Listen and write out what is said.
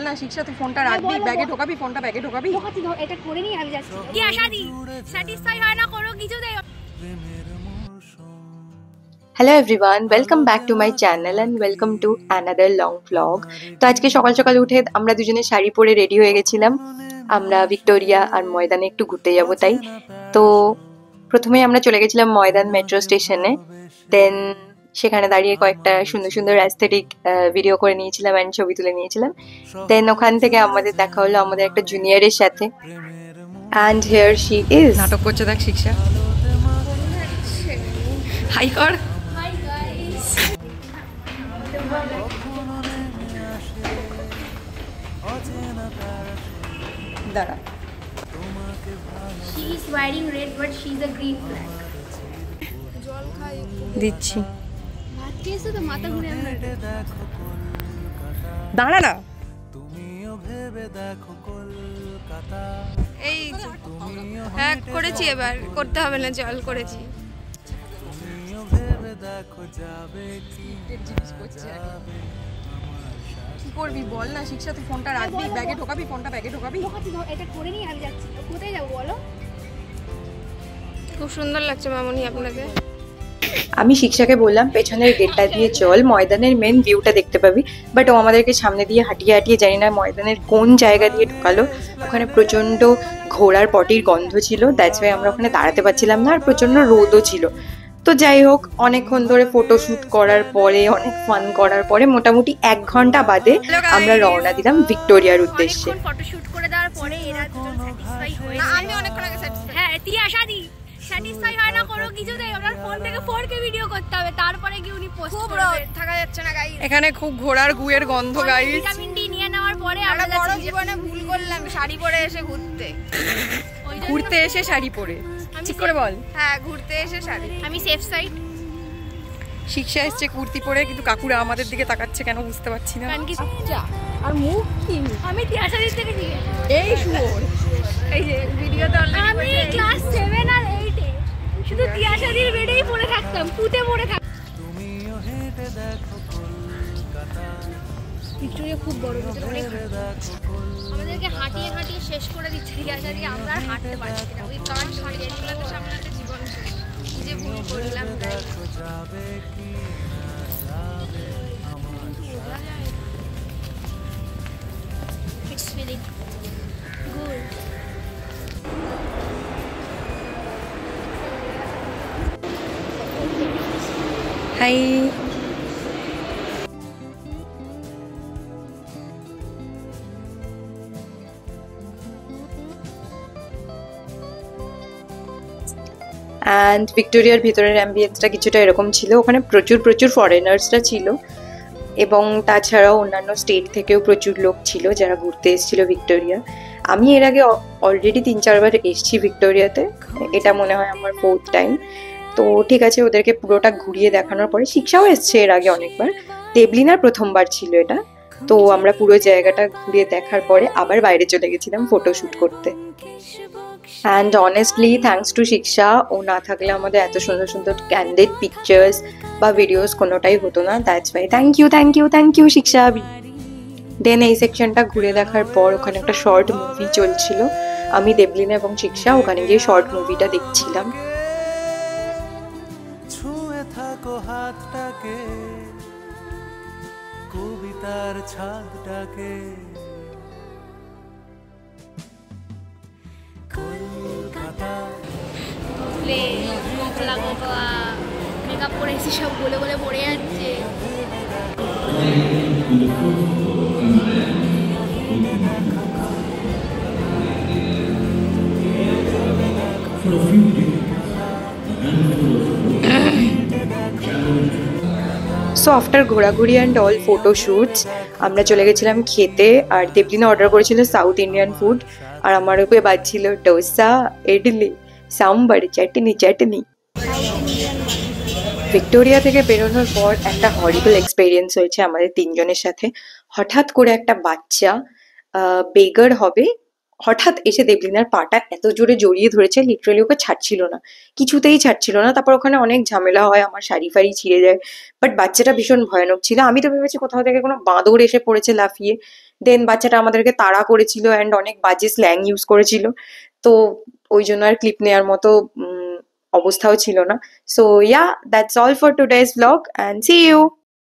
না শিক্ষা তুই ফোনটা রাখবি, ব্যাগে ঢোকাবি, ফোনটা ব্যাগে ঢোকাবি। এটা করে নিই আমি যাচ্ছি। কি আশা দি স্যাটিসফাই হয় না করো কিছু দেই। Hello everyone, welcome back to my channel and welcome to another long vlog. তো আজকে সকাল সকাল উঠে আমরা দুজনে শাড়ি পরে রেডি হয়ে গেছিলাম। আমরা ভিক্টোরিয়া আর ময়দানে একটু ঘুরতে যাব তাই। তো প্রথমেই আমরা চলে গেছিলাম ময়দান মেট্রো স্টেশনে। দেন সেখানে দাঁড়িয়ে কয়েকটা সুন্দর সুন্দর অ্যাস্থেটিক ভিডিও করে নিয়েছিলাম অ্যান্ড ছবি তুলে নিয়েছিলাম। দেন ওখান থেকে আমাদের দেখা হলো আমাদের একটা জুনিয়রের সাথে। And here she is. নাটক করছে দেখ শিক্ষা। হাই কর। দাঁড়া। She is wearing red but she is a green flag. দিচ্ছি। ভাত খেয়েছো তো মাথা ঘুরে আসবে। দাঁড়া না। এই হ্যাঁ করেছি, এবার করতে হবে না, জল করেছি। কি করবি বল না শিক্ষা তুই ফোনটা রাখবি, ব্যাগে ঢোকাবি, ফোনটা ব্যাগে ঢোকাবি। এটা করে নিই আমি যাচ্ছি। কোথায় যাবো বলো? খুব সুন্দর লাগছে মামনি আপনাকে। আমি শিক্ষাকে বললাম পেছনের গেটটা দিয়ে চল, ময়দানের মেন ভিউটা দেখতে পাবি। বাট ও আমাদেরকে সামনে দিয়ে হাঁটিয়ে হাঁটিয়ে জানি না ময়দানের কোন জায়গা দিয়ে ঢুকালো। ওখানে প্রচণ্ড ঘোড়ার পটির গন্ধ ছিল, দ্যাটস ওয়াই আমরা ওখানে দাঁড়াতে পারছিলাম না, আর প্রচণ্ড রোদও ছিল। তো যাই হোক, অনেকক্ষণ ধরে ফটোশ্যুট করার পরে, অনেক ফান করার পরে মোটামুটি 1 ঘন্টা বাদে আমরা রওনা দিলাম ভিক্টোরিয়ার উদ্দেশ্যে। ফটোশুট করে দেওয়ার পরে এরা দুজন স্যাটিসফাই হয়েছে। আমি অনেকক্ষণ আগে স্যাটিসফাই। হ্যাঁ তিয়া শাদি স্যাটিসফাই হয় না করো কিছু দেই। ওনার ফোন থেকে 4K ভিডিও করতে হবে, তারপরে কি উনি পোস্ট খুব করবে। রোদ, থাকা যাচ্ছে না গাইস। এখানে খুব ঘোড়ার গুয়ের গন্ধ গাইস। ভিটামিন ডি নিয়ে নেওয়ার পরে আমরা আমরা বড় যাচ্ছি জীবনে ভুল করলাম শাড়ি পরে এসে ঘুরতে। ঘুরতে এসে শাড়ি পরে, ঠিক করে বল। হ্যাঁ ঘুরতে এসে শাড়ি। আমি সেফ সাইড। শিক্ষা এসছে কুর্তি পরে, কিন্তু কাকুরা আমাদের দিকে তাকাচ্ছে কেন বুঝতে পারছি না। কারণ কি আর মুখ কি? আমি তিয়া শাদির থেকে ঠিক এই শুয়োর। এই যে ভিডিওতে আমি ক্লাস 7 আর 8 এ শুধু তিয়া শাদির বেডেই পড়ে থাকতাম, পুঁতে পড়ে থাকতাম। ভিক্টোরিয়া খুব বড়, ভিতরে অনেক আমাদেরকে হাঁটিয়ে হাঁটিয়ে শেষ করে দিচ্ছে তিয়া শাদি। আমরা আর হাঁটতে পারছি না, ওই কান শাড়িগুলোকে সামলাতে জীবন শেষ। কি যে ভুল করলাম guys. It's feeling good. Hi. And ভিক্টোরিয়ার ভিতরের অ্যাম্বিয়েন্সটা কিছুটা এরকম ছিল। ওখানে প্রচুর প্রচুর ফরেনার্সরা ছিল, এবং তাছাড়াও অন্যান্য স্টেট থেকেও প্রচুর লোক ছিল যারা ঘুরতে এসেছিল ভিক্টোরিয়া। আমি এর আগে অলরেডি 3-4 বার এসেছি ভিক্টোরিয়াতে, এটা মনে হয় আমার 4th টাইম। তো ঠিক আছে, ওদেরকে পুরোটা ঘুরিয়ে দেখানোর পরে, শিক্ষাও এসছে এর আগে অনেকবার, দেবলিনার প্রথমবার ছিল এটা। তো আমরা পুরো জায়গাটা ঘুরিয়ে দেখার পরে আবার বাইরে চলে গেছিলাম ফটোশ্যুট করতে। অ্যান্ড অনেস্টলি থ্যাঙ্কস টু শিক্ষা, ও না থাকলে আমাদের এত সুন্দর সুন্দর ক্যান্ডিড পিকচার্স বা ভিডিওস কোনোটাই হতো না। That's why thank you thank you thank you শিক্ষা। দেন এই সেকশনটা ঘুরে দেখার পর ওখানে একটা শর্ট মুভি চলছিল। আমি, দেবলিনা এবং শিক্ষা ওখানে গিয়ে শর্ট মুভিটা দেখছিলাম। ছুঁয়ে থাকো হাতটাকে, কবিতার ছাদটাকে, কলকাতা। মেকআপ করে এসে সব বলে বলে পড়ে যাচ্ছে। সো আফটার ঘোরাঘুরি অ্যান্ড অল ফটোশ্যুটস আমরা চলে গেছিলাম খেতে। আর দেবলিনা অর্ডার করেছিল সাউথ ইন্ডিয়ান ফুড, আর আমার উপরে বাজছিল ডোসা, ইডলি, সাম্বার, চাটনি চাটনি। ভিক্টোরিয়া থেকে বেরোনোর পর একটা হরিবল এক্সপেরিয়েন্স হয়েছে আমাদের 3 জনের সাথে। হঠাৎ করে একটা বাচ্চা বেগার হবে হঠাৎ এসে দেবলিনার পাটা এত জোরে জড়িয়ে ধরেছে, লিটারালি ওকে ছাড়ছিল না, কিছুতেই ছাড়ছিল না। তারপর ওখানে অনেক ঝামেলা হয়, আমার শাড়ি ফাড়ি ছিঁড়ে যায়। বাট বাচ্চাটা ভীষণ ভয়ানক ছিল, আমি তো ভেবেছি কোথাও থেকে কোনো বাঁদর এসে পড়েছে লাফিয়ে। দেন বাচ্চাটা আমাদেরকে তাড়া করেছিল অ্যান্ড অনেক বাজে স্ল্যাং ইউজ করেছিল। তো ওই জন্য আর ক্লিপ নেওয়ার মতো অবস্থাও ছিল না। So yeah, that's all for today's blog and see you.